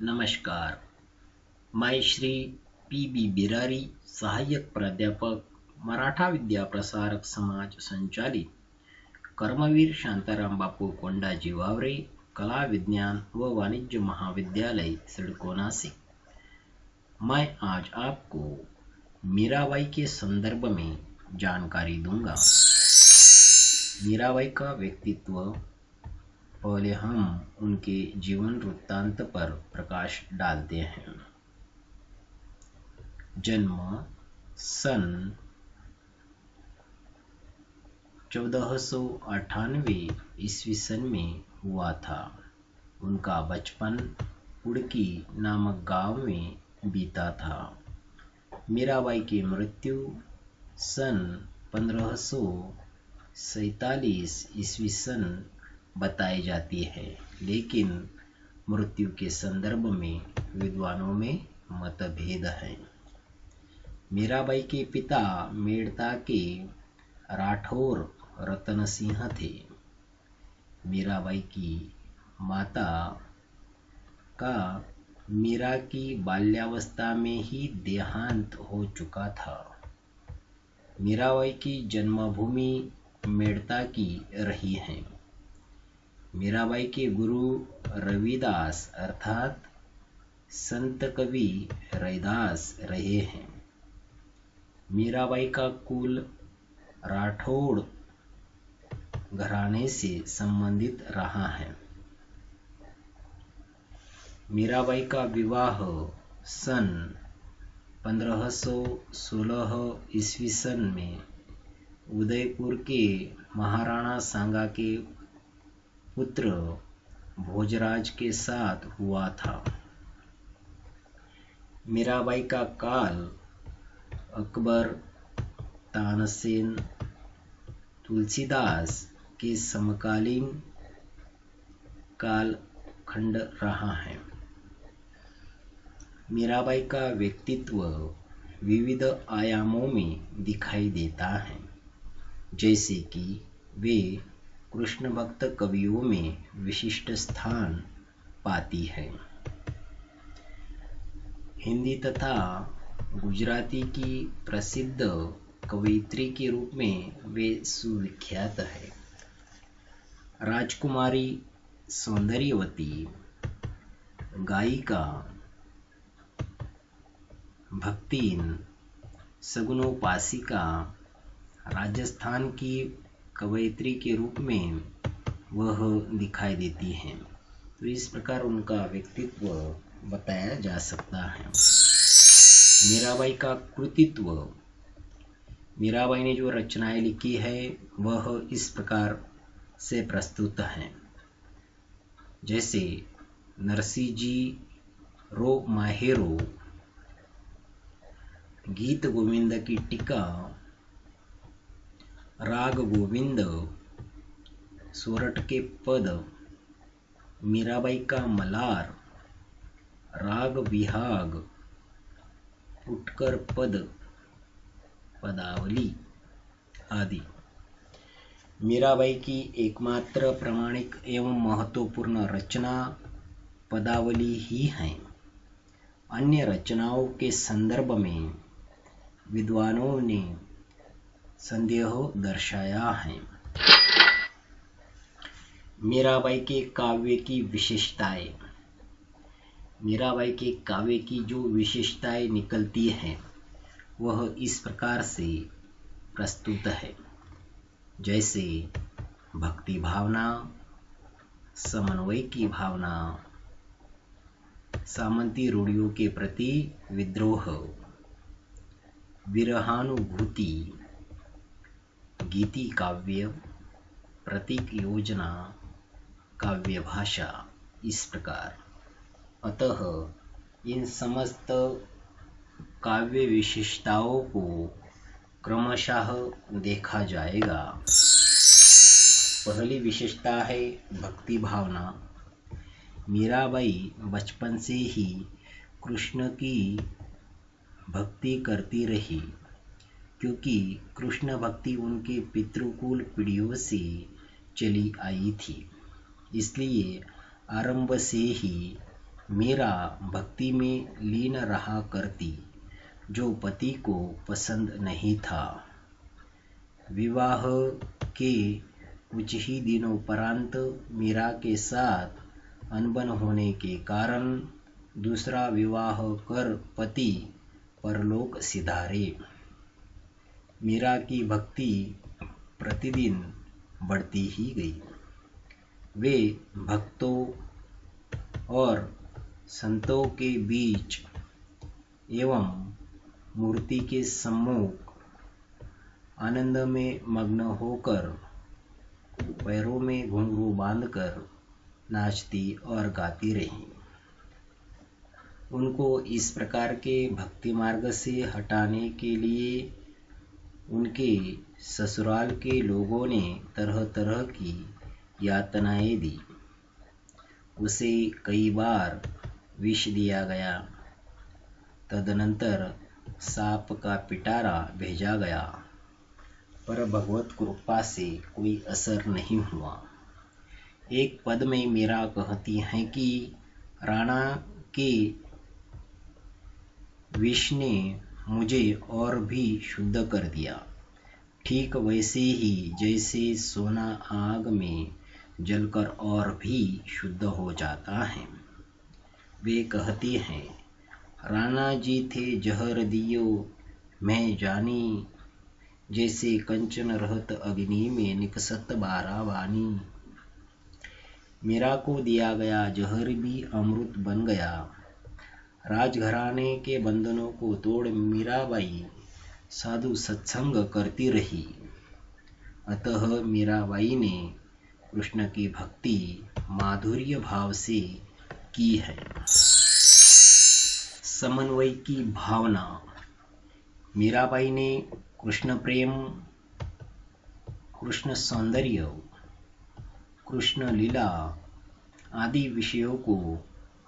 नमस्कार। मैं श्री पी.बी. बिरारी, सहाय्यक प्राध्यापक, मराठा विद्या प्रसारक समाज संचालित कर्मवीर शांताराम बापू कोंडाजी वावरे कला विज्ञान व वाणिज्य महाविद्यालय सिडको से। मैं आज आपको मीराबाई के संदर्भ में जानकारी दूंगा। मीराबाई का व्यक्तित्व। पहले हम उनके जीवन वृत्तांत पर प्रकाश डालते हैं। जन्म सन 1498 ईस्वी सन में हुआ था। उनका बचपन उड़की नामक गांव में बीता था। मीराबाई की मृत्यु सन 1547 ईस्वी सन बताई जाती है, लेकिन मृत्यु के संदर्भ में विद्वानों में मतभेद है। मीराबाई के पिता मेड़ता के राठौर रतन सिंह थे। मीराबाई की माता का मीरा की बाल्यावस्था में ही देहांत हो चुका था। मीराबाई की जन्मभूमि मेड़ता की रही है। मीराबाई के गुरु रविदास अर्थात संत कवि रैदास रहे हैं। मीराबाई का कुल राठौड़ घराने से संबंधित रहा है। मीराबाई का विवाह सन 1516 ईस्वी सन में उदयपुर के महाराणा सांगा के पुत्र भोजराज के साथ हुआ था। मीराबाई का काल अकबर, तानसेन, तुलसीदास के समकालीन कालखंड रहा है। मीराबाई का व्यक्तित्व विविध आयामों में दिखाई देता है, जैसे कि वे कृष्ण भक्त कवियों में विशिष्ट स्थान पाती है। हिंदी तथा गुजराती की प्रसिद्ध कवयित्री के रूप में वे सुविख्यात है। राजकुमारी, सौंदर्यवती, गायिका, भक्तिन, सगुनोपासिका, राजस्थान की कवयित्री के रूप में वह दिखाई देती हैं। तो इस प्रकार उनका व्यक्तित्व बताया जा सकता है। मीराबाई का कृतित्व। मीराबाई ने जो रचनाएं लिखी है वह इस प्रकार से प्रस्तुत हैं, जैसे नरसिंह जी रो माहेरो, गीत गोविंद की टीका, राग गोविंद, सोरठ के पद, मीराबाई का मलार, राग विहाग, उत्कर पद, पदावली आदि। मीराबाई की एकमात्र प्रामाणिक एवं महत्वपूर्ण रचना पदावली ही है। अन्य रचनाओं के संदर्भ में विद्वानों ने संदेह दर्शाया है। मीराबाई के काव्य की विशेषताएं। मीराबाई के काव्य की जो विशेषताएं निकलती हैं वह इस प्रकार से प्रस्तुत है, जैसे भक्ति भावना, समन्वय की भावना, सामंती रूढ़ियों के प्रति विद्रोह, विरहानुभूति, गीति काव्य, प्रतीक योजना, काव्य भाषा, इस प्रकार। अतः इन समस्त काव्य विशेषताओं को क्रमशः देखा जाएगा। पहली विशेषता है भक्ति भावना। मीराबाई बचपन से ही कृष्ण की भक्ति करती रही, क्योंकि कृष्ण भक्ति उनके पितृकुल पीढ़ियों से चली आई थी। इसलिए आरंभ से ही मीरा भक्ति में लीन रहा करती, जो पति को पसंद नहीं था। विवाह के कुछ ही दिनों उपरांत मीरा के साथ अनबन होने के कारण दूसरा विवाह कर पति परलोक सिधारे। मीरा की भक्ति प्रतिदिन बढ़ती ही गई। वे भक्तों और संतों के बीच एवं मूर्ति के सम्मुख आनंद में मग्न होकर पैरों में घुंघरू बांधकर नाचती और गाती रहीं। उनको इस प्रकार के भक्ति मार्ग से हटाने के लिए उनके ससुराल के लोगों ने तरह तरह की यातनाएं दी। उसे कई बार विष दिया गया, तदनंतर सांप का पिटारा भेजा गया, पर भगवत कृपा से कोई असर नहीं हुआ। एक पद में मीरा कहती हैं कि राणा के विष ने मुझे और भी शुद्ध कर दिया, ठीक वैसे ही जैसे सोना आग में जलकर और भी शुद्ध हो जाता है। वे कहती हैं, राणा जी थे जहर दियो मैं जानी, जैसे कंचन रहत अग्नि में निकसत बारावानी। मीरा को दिया गया जहर भी अमृत बन गया। राजघराने के बंधनों को तोड़ मीराबाई साधु सत्संग करती रही। अतः मीराबाई ने कृष्ण की भक्ति माधुर्य भाव से की है। समन्वय की भावना। मीराबाई ने कृष्ण प्रेम, कृष्ण सौंदर्य, कृष्ण लीला आदि विषयों को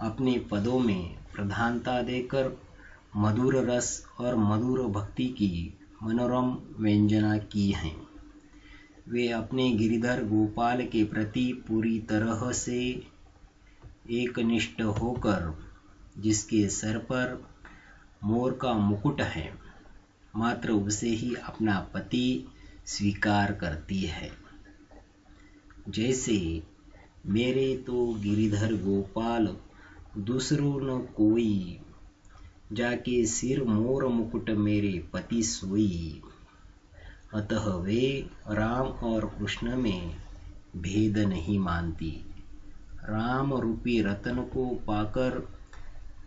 अपने पदों में प्रधानता देकर मधुर रस और मधुर भक्ति की मनोरम व्यंजना की है। वे अपने गिरिधर गोपाल के प्रति पूरी तरह से एकनिष्ठ होकर, जिसके सर पर मोर का मुकुट है, मात्र उसे ही अपना पति स्वीकार करती है। जैसे मेरे तो गिरिधर गोपाल दूसरो न कोई, जाके सिर मोर मुकुट मेरे पति सोई। अतः वे राम और कृष्ण में भेद नहीं मानती। राम रूपी रत्न को पाकर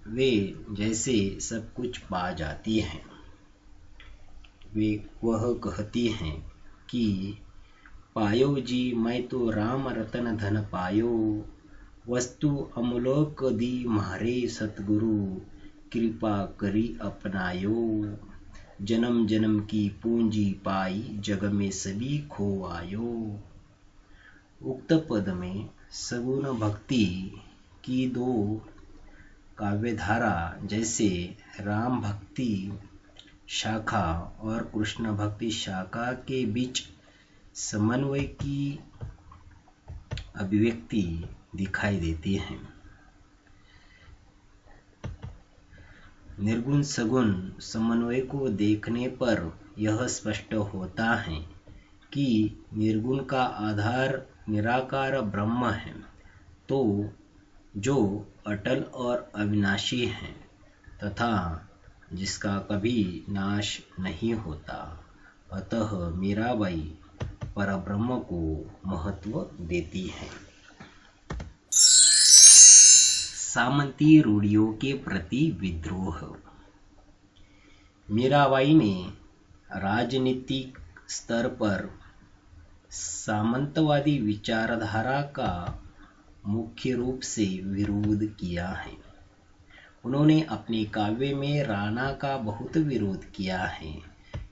वे जैसे सब कुछ पा जाती हैं। वे वह कहती हैं कि पायो जी मैं तो राम रतन धन पायो, वस्तु अमलोक दी म्हारे सतगुरु, कृपा करी अपनायो। जन्म जन्म की पूंजी पाई जग में सभी खोवायो। उक्त पद में सगुण भक्ति की दो काव्यधारा जैसे राम भक्ति शाखा और कृष्ण भक्ति शाखा के बीच समन्वय की अभिव्यक्ति दिखाई देती है। निर्गुण सगुण समन्वय को देखने पर यह स्पष्ट होता है कि निर्गुण का आधार निराकार ब्रह्म है, तो जो अटल और अविनाशी है तथा जिसका कभी नाश नहीं होता। अतः मीराबाई परब्रह्म को महत्व देती है। सामंती रूढ़ियों के प्रति विद्रोह। मीराबाई ने राजनीतिक स्तर पर सामंतवादी विचारधारा का मुख्य रूप से विरोध किया है। उन्होंने अपने काव्य में राणा का बहुत विरोध किया है,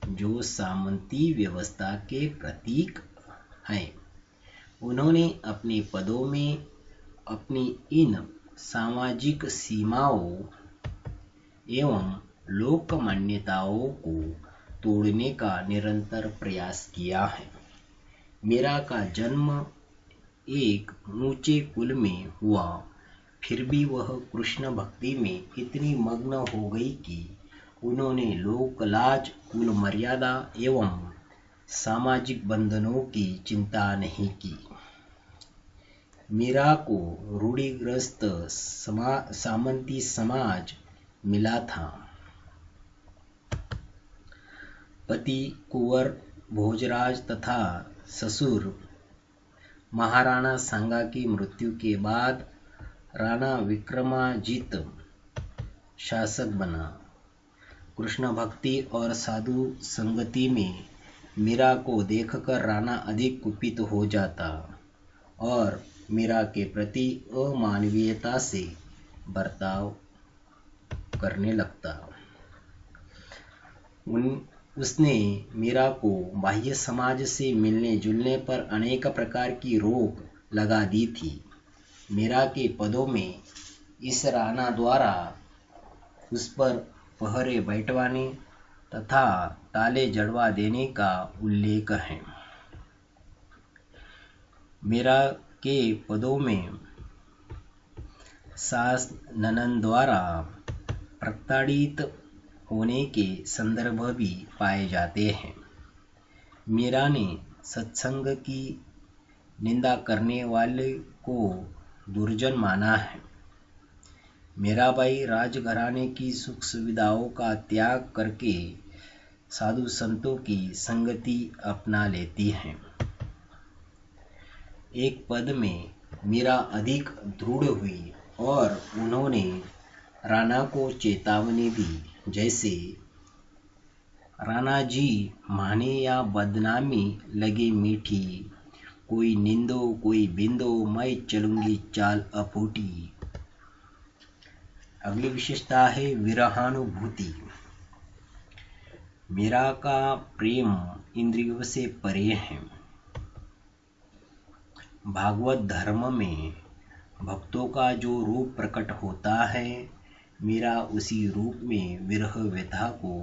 जो सामंती व्यवस्था के प्रतीक हैं। उन्होंने अपने पदों में अपनी इन सामाजिक सीमाओं एवं लोक मान्यताओं को तोड़ने का निरंतर प्रयास किया है। मीरा का जन्म एक ऊंचे कुल में हुआ, फिर भी वह कृष्ण भक्ति में इतनी मग्न हो गई कि उन्होंने लोक लाज, कुल मर्यादा एवं सामाजिक बंधनों की चिंता नहीं की। मीरा को रूढ़िग्रस्त सामंती समाज मिला था। पति कुंवर भोजराज तथा ससुर महाराणा सांगा की मृत्यु के बाद राणा विक्रमाजीत शासक बना। कृष्ण भक्ति और साधु संगति में मीरा को देखकर राणा अधिक कुपित हो जाता और मीरा के प्रति अमानवीयता से बर्ताव करने लगता। उसने मीरा को बाह्य समाज से मिलने जुलने पर अनेक प्रकार की रोक लगा दी थी। मीरा के पदों में इस राणा द्वारा उस पर पहरे बैठवाने तथा ताले जड़वा देने का उल्लेख है। मीरा के पदों में सास ननद द्वारा प्रताड़ित होने के संदर्भ भी पाए जाते हैं। मीरा ने सत्संग की निंदा करने वाले को दुर्जन माना है। मीराबाई राजघराने की सुख सुविधाओं का त्याग करके साधु संतों की संगति अपना लेती हैं। एक पद में मीरा अधिक दृढ़ हुई और उन्होंने राणा को चेतावनी दी, जैसे राणा जी माने या बदनामी लगे मीठी, कोई निंदो कोई बिंदो, मैं चलूंगी चाल अफूटी। अगली विशेषता है विरहानुभूति। मीरा का प्रेम इंद्रियों से परे है। भागवत धर्म में भक्तों का जो रूप प्रकट होता है, मीरा उसी रूप में विरह व्यथा को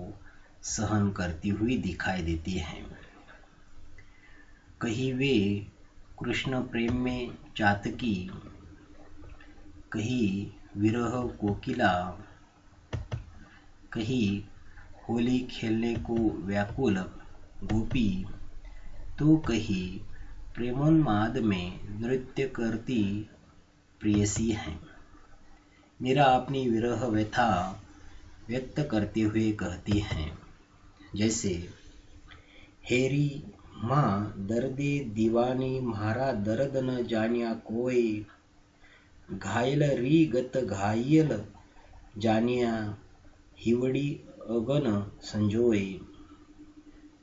सहन करती हुई दिखाई देती है। कहीं वे कृष्ण प्रेम में चातकी, कहीं विरह कोकिला, कहीं होली खेलने को व्याकुल गोपी, तो कहीं प्रेमोन्माद में नृत्य करती प्रेयसी हैं। मीरा अपनी विरह व्यथा व्यक्त करते हुए कहती हैं, जैसे हेरी माँ दर्दे दीवानी, म्हारा दर्द न जानिया कोई, घायल री गत घायल जानिया, हिवड़ी अगन संजोए,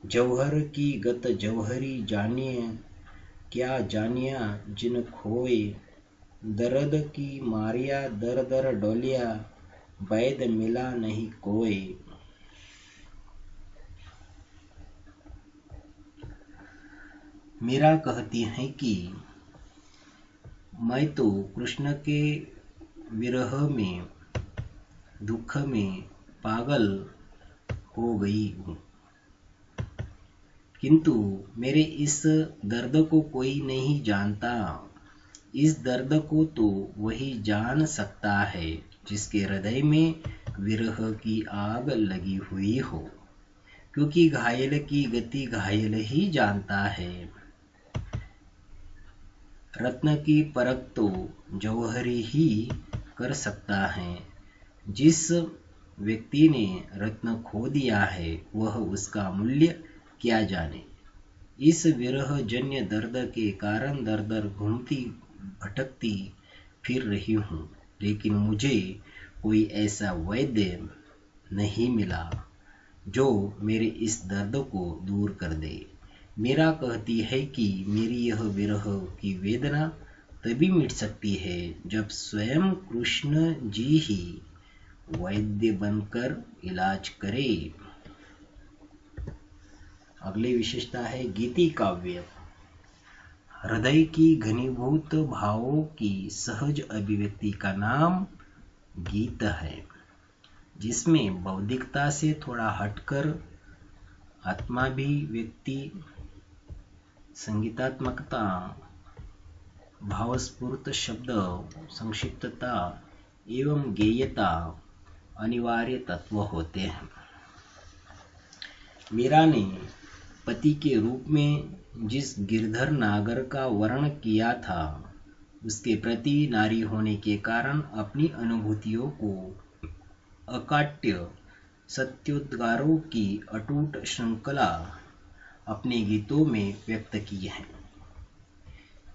जौहर की गत जौहरी जानिए, क्या जानिया जिन खोए, दर्द की मारिया दर दर डोलिया, वैद मिला नहीं कोई। मीरा कहती है कि मैं तो कृष्ण के विरह में, दुख में पागल हो गई हूँ, किंतु मेरे इस दर्द को कोई नहीं जानता। इस दर्द को तो वही जान सकता है जिसके हृदय में विरह की आग लगी हुई हो, क्योंकि घायल की गति घायल ही जानता है। रत्न की परख तो जौहरी ही कर सकता है। जिस व्यक्ति ने रत्न खो दिया है, वह उसका मूल्य क्या जाने। इस विरह जन्य दर्द के कारण दर दर घूमती भटकती फिर रही हूँ, लेकिन मुझे कोई ऐसा वैद्य नहीं मिला जो मेरे इस दर्द को दूर कर दे। मीरा कहती है कि मेरी यह विरह की वेदना तभी मिट सकती है जब स्वयं कृष्ण जी ही वैद्य बनकर इलाज करे। अगली विशेषता है गीति काव्य। हृदय की घनीभूत भावों की सहज अभिव्यक्ति का नाम गीत है, जिसमें बौद्धिकता से थोड़ा हटकर आत्माभिव्यक्ति, संगीतात्मकता भावस्फूर्त शब्द संक्षिप्तता एवं गेयता अनिवार्य तत्व होते हैं। मीरा ने पति के रूप में जिस गिरधर नागर का वर्णन किया था, उसके प्रति नारी होने के कारण अपनी अनुभूतियों को अकाट्य सत्योद्गारों की अटूट श्रृंखला अपने गीतों में व्यक्त की है।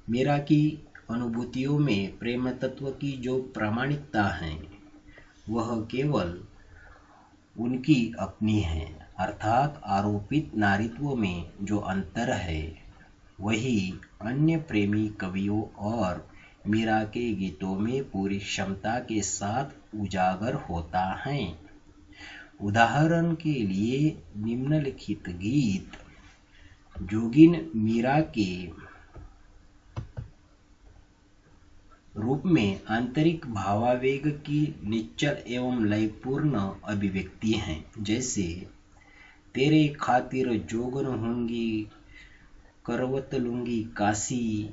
मीरा की अनुभूतियों में प्रेम तत्व की जो प्रामाणिकता है, वह केवल उनकी अपनी है, अर्थात आरोपित नारीत्व में जो अंतर है, वही अन्य प्रेमी कवियों और मीरा के गीतों में पूरी क्षमता के साथ उजागर होता है। उदाहरण के लिए निम्नलिखित गीत जोगिन मीरा के रूप में आंतरिक भावावेग की निश्चल एवं लयपूर्ण अभिव्यक्ति हैं, जैसे तेरे खातिर जोगन होंगी करवत लूंगी काशी,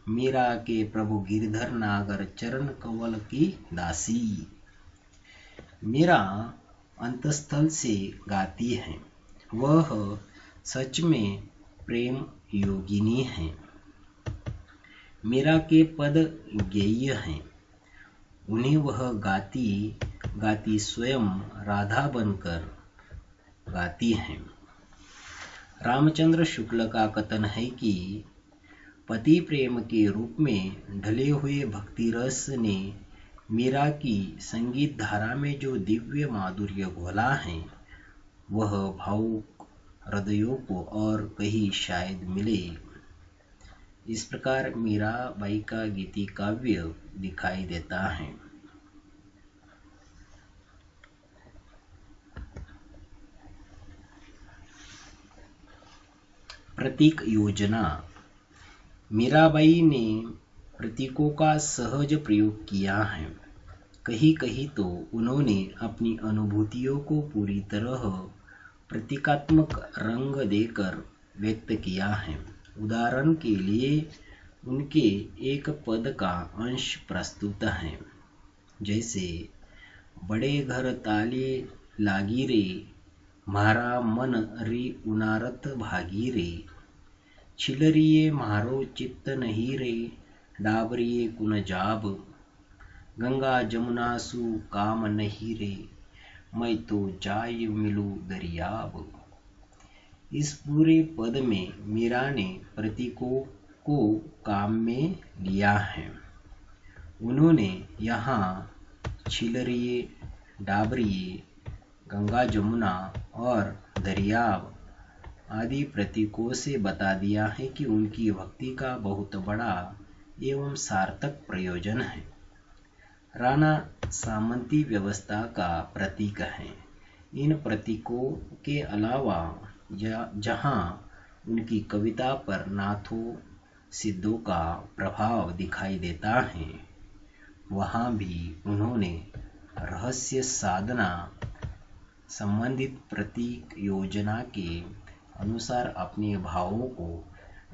मीरा के प्रभु गिरधर नागर चरण कवल की दासी। मीरा अंतस्थल से गाती है, वह सच में प्रेम योगिनी है। मीरा के पद गेय हैं, उन्हें वह गाती गाती स्वयं राधा बनकर गाती हैं। रामचंद्र शुक्ल का कथन है कि पति प्रेम के रूप में ढले हुए भक्ति रस ने मीरा की संगीत धारा में जो दिव्य माधुर्य घोला है, वह भावुक हृदयों को और कहीं शायद मिले। इस प्रकार मीराबाई का गीति काव्य दिखाई देता है। प्रतीक योजना। मीराबाई ने प्रतीकों का सहज प्रयोग किया है। कहीं कहीं तो उन्होंने अपनी अनुभूतियों को पूरी तरह प्रतीकात्मक रंग देकर व्यक्त किया है। उदाहरण के लिए उनके एक पद का अंश प्रस्तुत है, जैसे बड़े घर ताले लागी रे, म्हारा मन री उनारत भागी रे, छिलरिये म्हारो चित्त नहीं रे, डाबरिये कुन जाब, गंगा जमुना सु काम नहीं रे, मैं तो जाय मिलू दरियाब। इस पूरे पद में मीरा ने प्रतीकों को काम में लिया है। उन्होंने यहाँ छिलरिये, डाबरिये, गंगा जमुना और दरियाब आदि प्रतीकों से बता दिया है कि उनकी भक्ति का बहुत बड़ा एवं सार्थक प्रयोजन है। राणा सामंती व्यवस्था का प्रतीक है। इन प्रतीकों के अलावा जहाँ उनकी कविता पर नाथों सिद्धों का प्रभाव दिखाई देता है, वहाँ भी उन्होंने रहस्य साधना संबंधित प्रतीक योजना के अनुसार अपने भावों को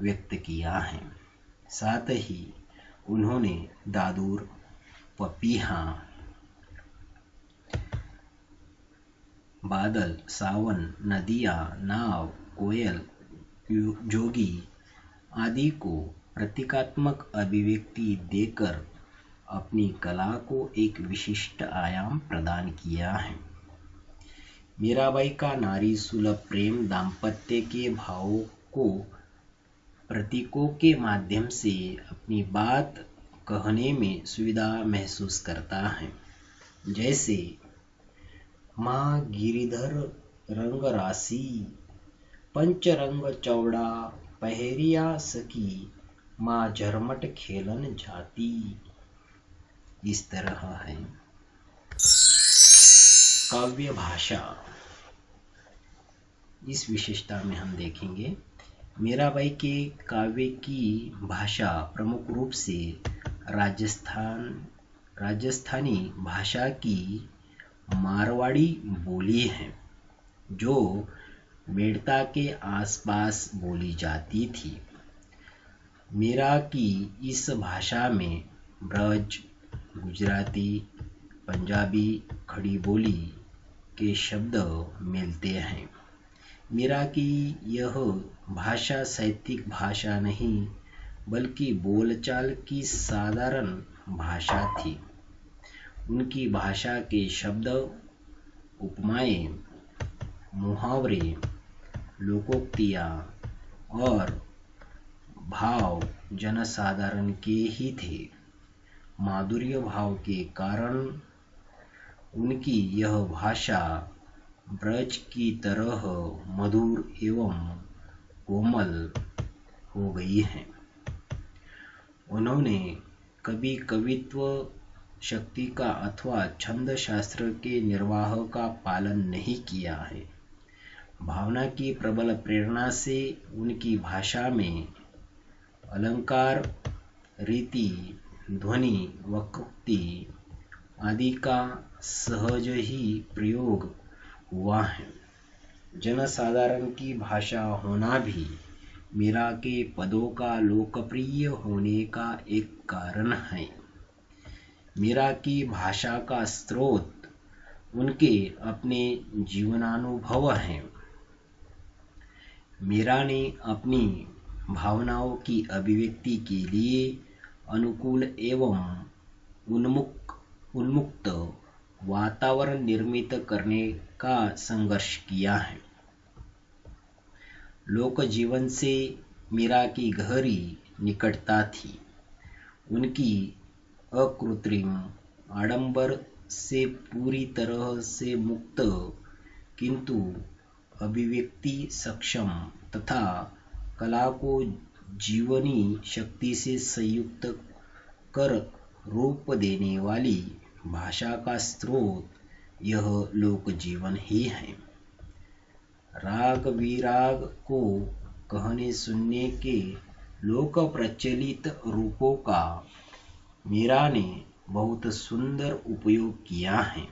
व्यक्त किया है। साथ ही उन्होंने दादुर, पपीहा, बादल, सावन, नदियाँ, नाव, कोयल, जोगी आदि को प्रतीकात्मक अभिव्यक्ति देकर अपनी कला को एक विशिष्ट आयाम प्रदान किया है। मीराबाई का नारी सुलभ प्रेम दाम्पत्य के भावों को प्रतीकों के माध्यम से अपनी बात कहने में सुविधा महसूस करता है। जैसे माँ गिरिधर रंग राशि, पंच रंग चौड़ा पहरिया सकी, माँ झरमट खेलन जाती। इस तरह है। काव्य भाषा। इस विशेषता में हम देखेंगे मीराबाई के काव्य की भाषा प्रमुख रूप से राजस्थानी भाषा की मारवाड़ी बोली है, जो मेड़ता के आसपास बोली जाती थी। मीरा की इस भाषा में ब्रज, गुजराती, पंजाबी, खड़ी बोली के शब्द मिलते हैं। मीरा की यह भाषा साहित्यिक भाषा नहीं बल्कि बोलचाल की साधारण भाषा थी। उनकी भाषा के शब्द, उपमाएं, मुहावरे, लोकोक्तियां और भाव जनसाधारण के ही थे। माधुर्य भाव के कारण उनकी यह भाषा ब्रज की तरह मधुर एवं कोमल हो गई है। उन्होंने कभी कवित्व शक्ति का अथवा छंद शास्त्र के निर्वाह का पालन नहीं किया है। भावना की प्रबल प्रेरणा से उनकी भाषा में अलंकार, रीति, ध्वनि, वक्रोक्ति आदि का सहज ही प्रयोग हुआ है। जनसाधारण की भाषा होना भी मीरा के पदों का लोकप्रिय होने का एक कारण है। मीरा की भाषा का स्रोत उनके अपने जीवनानुभव हैं। मीरा ने अपनी भावनाओं की अभिव्यक्ति के लिए अनुकूल एवं उन्मुक्त वातावरण निर्मित करने का संघर्ष किया है। लोक जीवन से मीरा की गहरी निकटता थी। उनकी अकृत्रिम आडंबर से पूरी तरह से मुक्त किंतु अभिव्यक्ति सक्षम तथा कला को जीवनी शक्ति से संयुक्त कर रूप देने वाली भाषा का स्रोत यह लोक जीवन ही है। राग विराग को कहने सुनने के लोक प्रचलित रूपों का मीरा ने बहुत सुंदर उपयोग किया है।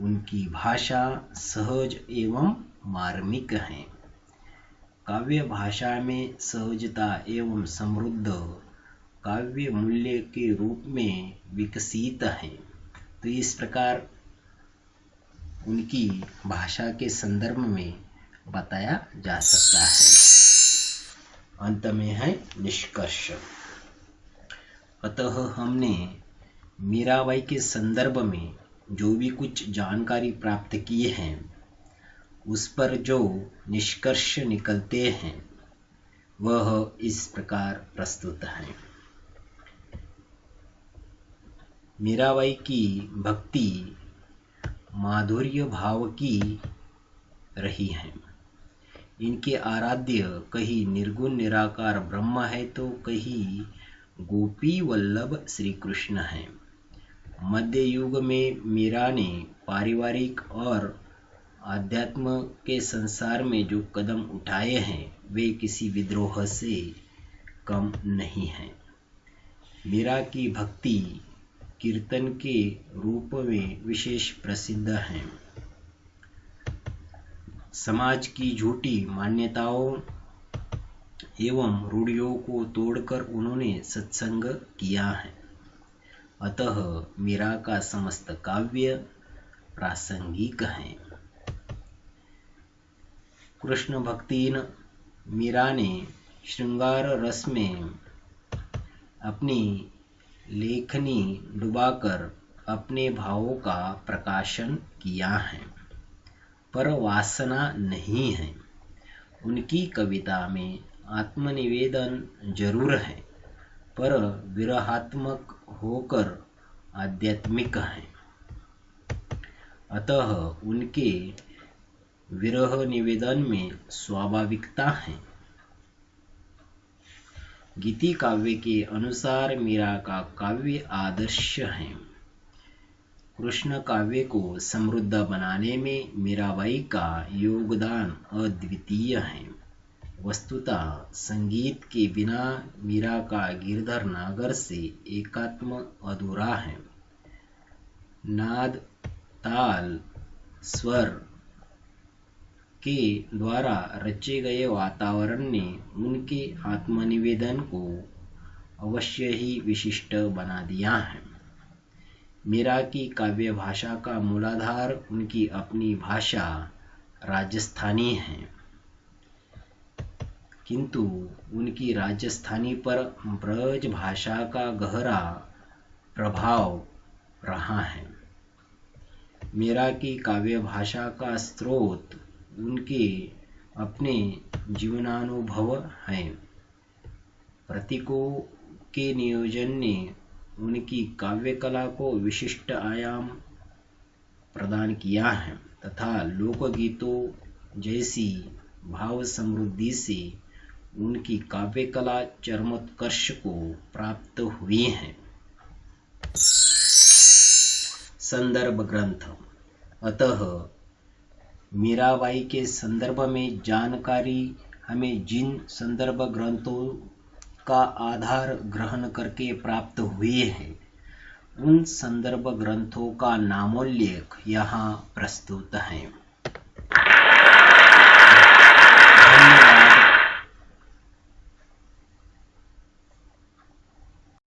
उनकी भाषा सहज एवं मार्मिक है। काव्य भाषा में सहजता एवं समृद्ध काव्य मूल्य के रूप में विकसित है। तो इस प्रकार उनकी भाषा के संदर्भ में बताया जा सकता है। अंत में है निष्कर्ष। अतः हमने मीराबाई के संदर्भ में जो भी कुछ जानकारी प्राप्त की है उस पर जो निष्कर्ष निकलते हैं वह इस प्रकार प्रस्तुत है। मीराबाई की भक्ति माधुर्य भाव की रही है। इनके आराध्य कहीं निर्गुण निराकार ब्रह्म है तो कहीं गोपी वल्लभ श्री कृष्ण है। मध्य युग में मीरा ने पारिवारिक और आध्यात्म के संसार में जो कदम उठाए हैं वे किसी विद्रोह से कम नहीं हैं। मीरा की भक्ति कीर्तन के रूप में विशेष प्रसिद्ध है। समाज की झूठी मान्यताओं एवं रूढ़ियों को तोड़कर उन्होंने सत्संग किया है। अतः मीरा का समस्त काव्य प्रासंगिक है। कृष्ण भक्तिन मीरा ने श्रृंगार रस में अपनी लेखनी डुबाकर अपने भावों का प्रकाशन किया है, पर वासना नहीं है। उनकी कविता में आत्मनिवेदन जरूर है, पर विरहात्मक होकर आध्यात्मिक है। अतः उनके विरह निवेदन में स्वाभाविकता है। गीति काव्य के अनुसार मीरा का काव्य आदर्श है। कृष्ण काव्य को समृद्ध बनाने में मीराबाई का योगदान अद्वितीय है। वस्तुतः संगीत के बिना मीरा का गिरधर नागर से एकात्म अधूरा है। नाद, ताल, स्वर के द्वारा रचे गए वातावरण ने उनके आत्मनिवेदन को अवश्य ही विशिष्ट बना दिया है। मीरा की काव्य भाषा का मूलाधार उनकी अपनी भाषा राजस्थानी है, किंतु उनकी राजस्थानी पर ब्रज भाषा का गहरा प्रभाव रहा है। मीरा की काव्य भाषा का स्रोत उनके अपने जीवनानुभव है। प्रतीकों के नियोजन ने उनकी काव्य कला को विशिष्ट आयाम प्रदान किया है तथा लोकगीतों जैसी भाव समृद्धि से उनकी काव्य कला चरमोत्कर्ष को प्राप्त हुई है। संदर्भ ग्रंथ। अतः मीराबाई के संदर्भ में जानकारी हमें जिन संदर्भ ग्रंथों का आधार ग्रहण करके प्राप्त हुई है, उन संदर्भ ग्रंथों का नामोल्लेख यहाँ प्रस्तुत है।